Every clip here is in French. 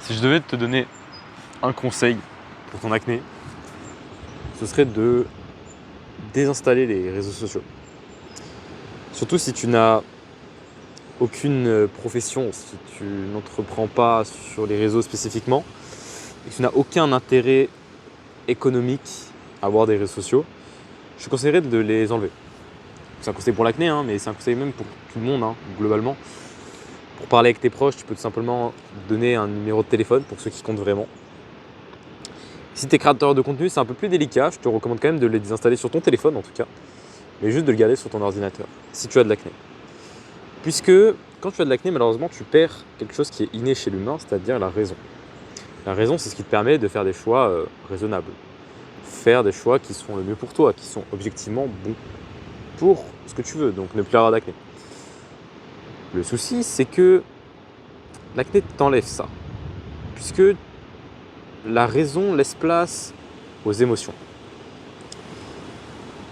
Si je devais te donner un conseil pour ton acné, ce serait de désinstaller les réseaux sociaux. Surtout si tu n'as aucune profession, si tu n'entreprends pas sur les réseaux spécifiquement, et que tu n'as aucun intérêt économique à avoir des réseaux sociaux, je te conseillerais de les enlever. C'est un conseil pour l'acné, mais c'est un conseil même pour tout le monde, globalement. Pour parler avec tes proches, tu peux tout simplement donner un numéro de téléphone pour ceux qui comptent vraiment. Si tu es créateur de contenu, c'est un peu plus délicat. Je te recommande quand même de les désinstaller sur ton téléphone en tout cas, mais juste de le garder sur ton ordinateur, si tu as de l'acné. Puisque quand tu as de l'acné, malheureusement, tu perds quelque chose qui est inné chez l'humain, c'est-à-dire la raison. La raison, c'est ce qui te permet de faire des choix raisonnables. Faire des choix qui sont le mieux pour toi, qui sont objectivement bons pour ce que tu veux, donc ne plus avoir d'acné. Le souci, c'est que l'acné t'enlève ça, puisque la raison laisse place aux émotions.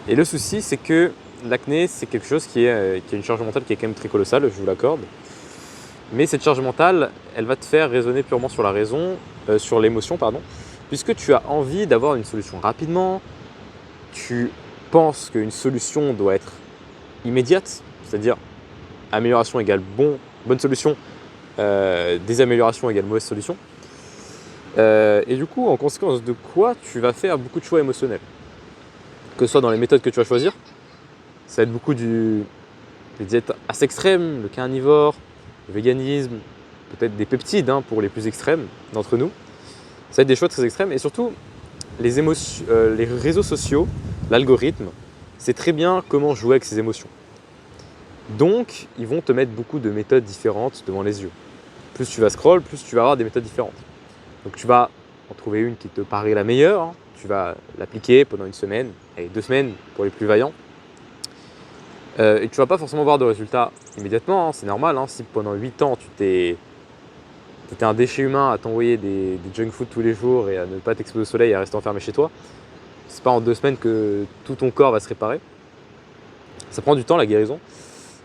Et le souci, c'est que l'acné, c'est quelque chose qui a une charge mentale qui est quand même très colossale, je vous l'accorde. Mais cette charge mentale, elle va te faire raisonner purement sur la raison, sur l'émotion, puisque tu as envie d'avoir une solution rapidement, tu penses qu'une solution doit être immédiate, c'est-à-dire amélioration égale bonne solution, désamélioration égale mauvaise solution. Et du coup, en conséquence de quoi, tu vas faire beaucoup de choix émotionnels. Que ce soit dans les méthodes que tu vas choisir, ça va être beaucoup des diètes assez extrêmes, le carnivore, le véganisme, peut-être des peptides pour les plus extrêmes d'entre nous. Ça va être des choix très extrêmes et surtout, les réseaux sociaux, l'algorithme, c'est très bien comment jouer avec ces émotions. Donc, ils vont te mettre beaucoup de méthodes différentes devant les yeux. Plus tu vas scroll, plus tu vas avoir des méthodes différentes. Donc, tu vas en trouver une qui te paraît la meilleure, tu vas l'appliquer pendant une semaine, et 2 semaines pour les plus vaillants. Et tu ne vas pas forcément voir de résultats immédiatement, c'est normal. Si pendant 8 ans, tu étais un déchet humain à t'envoyer des junk food tous les jours et à ne pas t'exposer au soleil et à rester enfermé chez toi, c'est pas en 2 semaines que tout ton corps va se réparer. Ça prend du temps, la guérison.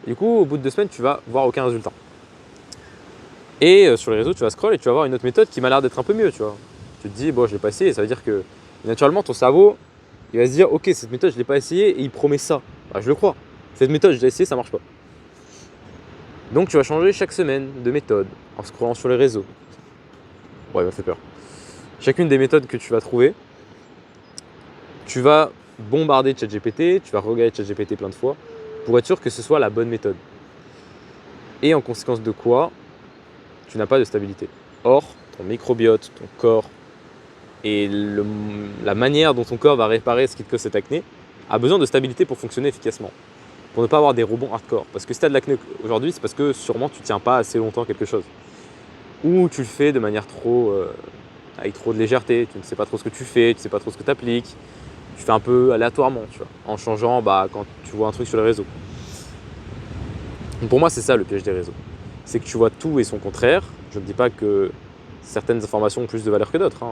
Et du coup, au bout de 2 semaines, tu vas voir aucun résultat. Et sur les réseaux, tu vas scroll et tu vas voir une autre méthode qui m'a l'air d'être un peu mieux, tu vois. Tu te dis, bon, je l'ai pas essayé, ça veut dire que naturellement, ton cerveau, il va se dire, ok, cette méthode, je l'ai pas essayé et il promet ça. Bah, je le crois. Cette méthode, je l'ai essayé, ça marche pas. Donc, tu vas changer chaque semaine de méthode en scrollant sur les réseaux. Ouais, il m'a fait peur. Chacune des méthodes que tu vas trouver, tu vas bombarder ChatGPT, tu vas regarder ChatGPT plein de fois pour être sûr que ce soit la bonne méthode. Et en conséquence de quoi, tu n'as pas de stabilité. Or, ton microbiote, ton corps et la manière dont ton corps va réparer ce qui te cause cette acné a besoin de stabilité pour fonctionner efficacement. Pour ne pas avoir des rebonds hardcore. Parce que si tu as de l'acné aujourd'hui, c'est parce que sûrement tu ne tiens pas assez longtemps quelque chose. Ou tu le fais de manière avec trop de légèreté, tu ne sais pas trop ce que tu fais, tu ne sais pas trop ce que tu appliques. Tu fais un peu aléatoirement, tu vois, en changeant quand tu vois un truc sur les réseaux. Donc pour moi, c'est ça le piège des réseaux. C'est que tu vois tout et son contraire. Je ne dis pas que certaines informations ont plus de valeur que d'autres.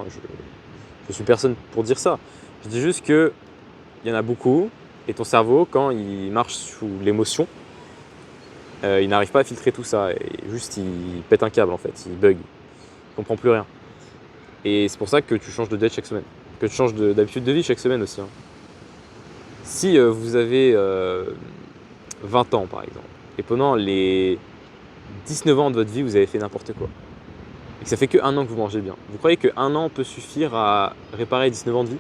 Je suis personne pour dire ça. Je dis juste qu'il y en a beaucoup. Et ton cerveau, quand il marche sous l'émotion, il n'arrive pas à filtrer tout ça. Et juste, il pète un câble en fait, il bug. Il comprend plus rien. Et c'est pour ça que tu changes de diète chaque semaine. Que tu changes d'habitude de vie chaque semaine aussi. Si vous avez 20 ans par exemple, et pendant les 19 ans de votre vie, vous avez fait n'importe quoi, et que ça fait que 1 an que vous mangez bien, vous croyez que 1 an peut suffire à réparer 19 ans de vie?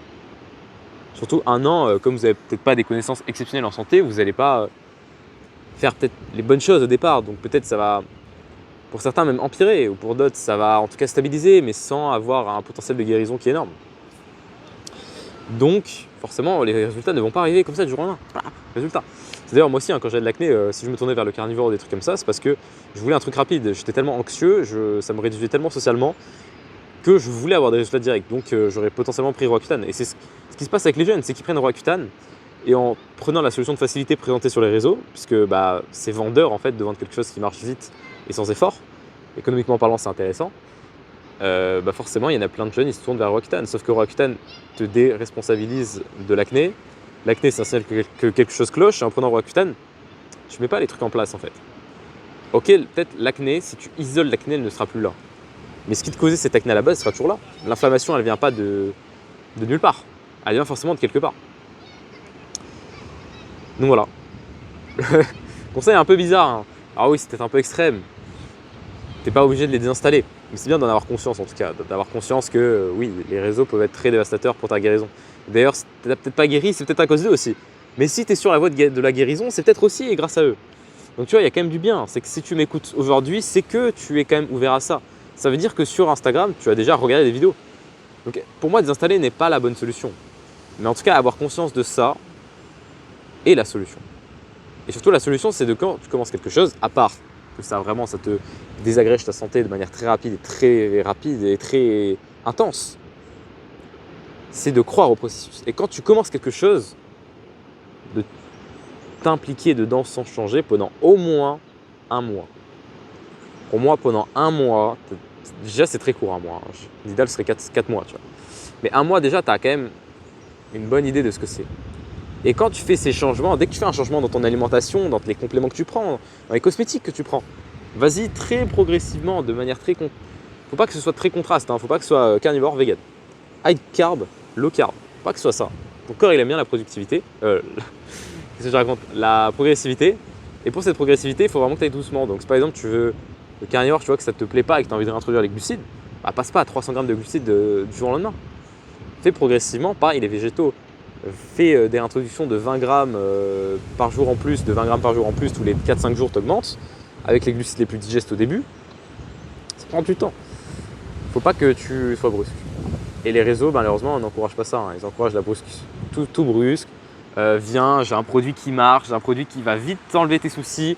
Surtout 1 an, comme vous n'avez peut-être pas des connaissances exceptionnelles en santé, vous n'allez pas faire peut-être les bonnes choses au départ. Donc peut-être ça va, pour certains même empirer, ou pour d'autres ça va en tout cas stabiliser, mais sans avoir un potentiel de guérison qui est énorme. Donc forcément les résultats ne vont pas arriver comme ça du jour au lendemain. Résultat. C'est d'ailleurs moi aussi quand j'avais de l'acné, si je me tournais vers le carnivore ou des trucs comme ça, c'est parce que je voulais un truc rapide. J'étais tellement anxieux, ça me réduisait tellement socialement que je voulais avoir des résultats directs. Donc j'aurais potentiellement pris Roaccutane. Et c'est ce qui se passe avec les jeunes, c'est qu'ils prennent Roaccutane et en prenant la solution de facilité présentée sur les réseaux, puisque c'est vendeur en fait de vendre quelque chose qui marche vite et sans effort, économiquement parlant c'est intéressant, forcément il y en a plein de jeunes, ils se tournent vers Roaccutane. Sauf que Roaccutane te déresponsabilise de l'acné. L'acné c'est un signal que quelque chose cloche, et en prenant Roaccutane, tu mets pas les trucs en place en fait. Ok, peut-être l'acné, si tu isoles l'acné, elle ne sera plus là. Mais ce qui te causait cette acné à la base sera toujours là. L'inflammation, elle vient pas de nulle part. Elle vient forcément de quelque part. Donc voilà. Le conseil est un peu bizarre. Hein. Alors oui, c'est peut-être un peu extrême. T'es pas obligé de les désinstaller. Mais c'est bien d'en avoir conscience en tout cas. D'avoir conscience que oui, les réseaux peuvent être très dévastateurs pour ta guérison. D'ailleurs, si t'as peut-être pas guéri, c'est peut-être à cause d'eux aussi. Mais si tu es sur la voie de la guérison, c'est peut-être aussi grâce à eux. Donc tu vois, il y a quand même du bien. C'est que si tu m'écoutes aujourd'hui, c'est que tu es quand même ouvert à ça. Ça veut dire que sur Instagram, tu as déjà regardé des vidéos. Donc pour moi, désinstaller n'est pas la bonne solution. Mais en tout cas, avoir conscience de ça est la solution. Et surtout, la solution, c'est de quand tu commences quelque chose, à part que ça te désagrège ta santé de manière très rapide et très intense, c'est de croire au processus. Et quand tu commences quelque chose, de t'impliquer dedans sans changer pendant au moins un mois. Pour moi, pendant un mois, déjà c'est très court un mois. L'idéal serait 4 mois, tu vois. Mais un mois déjà, tu as quand même une bonne idée de ce que c'est. Et quand tu fais ces changements, dès que tu fais un changement dans ton alimentation, dans les compléments que tu prends, dans les cosmétiques que tu prends, vas-y très progressivement, de manière très... Faut pas que ce soit très contraste, hein. Faut pas que ce soit carnivore, vegan. High carb, low carb. Faut pas que ce soit ça. Ton corps, il aime bien la productivité. Qu'est-ce que je raconte? La progressivité. Et pour cette progressivité, il faut vraiment que tu ailles doucement. Donc si par exemple tu veux le carnivore, tu vois que ça ne te plaît pas et que tu as envie de réintroduire les glucides, bah, passe pas à 300 grammes de glucides du jour au lendemain. Fais progressivement, pareil les végétaux. Fais des réintroductions de 20 grammes par jour en plus, de 20 grammes par jour en plus, tous les 4-5 jours t'augmentes, avec les glucides les plus digestes au début. Ça prend du temps. Faut pas que tu sois brusque. Et les réseaux, malheureusement, on n'encourage pas ça. Hein. Ils encouragent la brusque. Tout brusque. Viens, j'ai un produit qui marche, j'ai un produit qui va vite t'enlever tes soucis.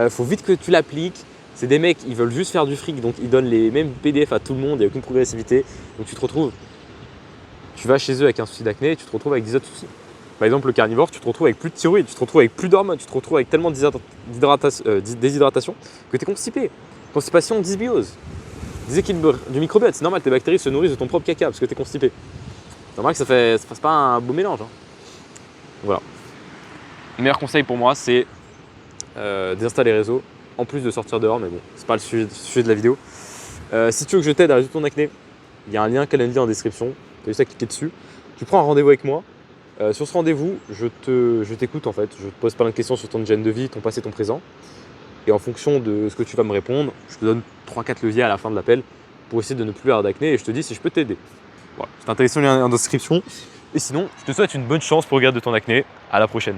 Faut vite que tu l'appliques. C'est des mecs, ils veulent juste faire du fric, donc ils donnent les mêmes PDF à tout le monde, il n'y a aucune progressivité. Donc tu te retrouves, tu vas chez eux avec un souci d'acné et tu te retrouves avec 10 autres soucis. Par exemple, le carnivore, tu te retrouves avec plus de thyroïde, tu te retrouves avec plus d'hormones, tu te retrouves avec tellement de déshydratation que tu es constipé. Constipation, dysbiose, déséquilibre du microbiote. C'est normal, tes bactéries se nourrissent de ton propre caca parce que tu es constipé. C'est normal que ça fasse pas un beau mélange. Hein. Voilà. Le meilleur conseil pour moi, c'est d'installer les réseaux, en plus de sortir dehors, mais bon, c'est pas le sujet de la vidéo. Si tu veux que je t'aide à résoudre ton acné, il y a un lien Calendly en description, tu as juste à cliquer dessus. Tu prends un rendez-vous avec moi. Sur ce rendez-vous, je t'écoute en fait, je te pose plein de questions sur ton hygiène de vie, ton passé, ton présent. Et en fonction de ce que tu vas me répondre, je te donne 3-4 leviers à la fin de l'appel pour essayer de ne plus avoir d'acné et je te dis si je peux t'aider. Voilà, c'est intéressant, le lien en description. Et sinon, je te souhaite une bonne chance pour le garde de ton acné. À la prochaine.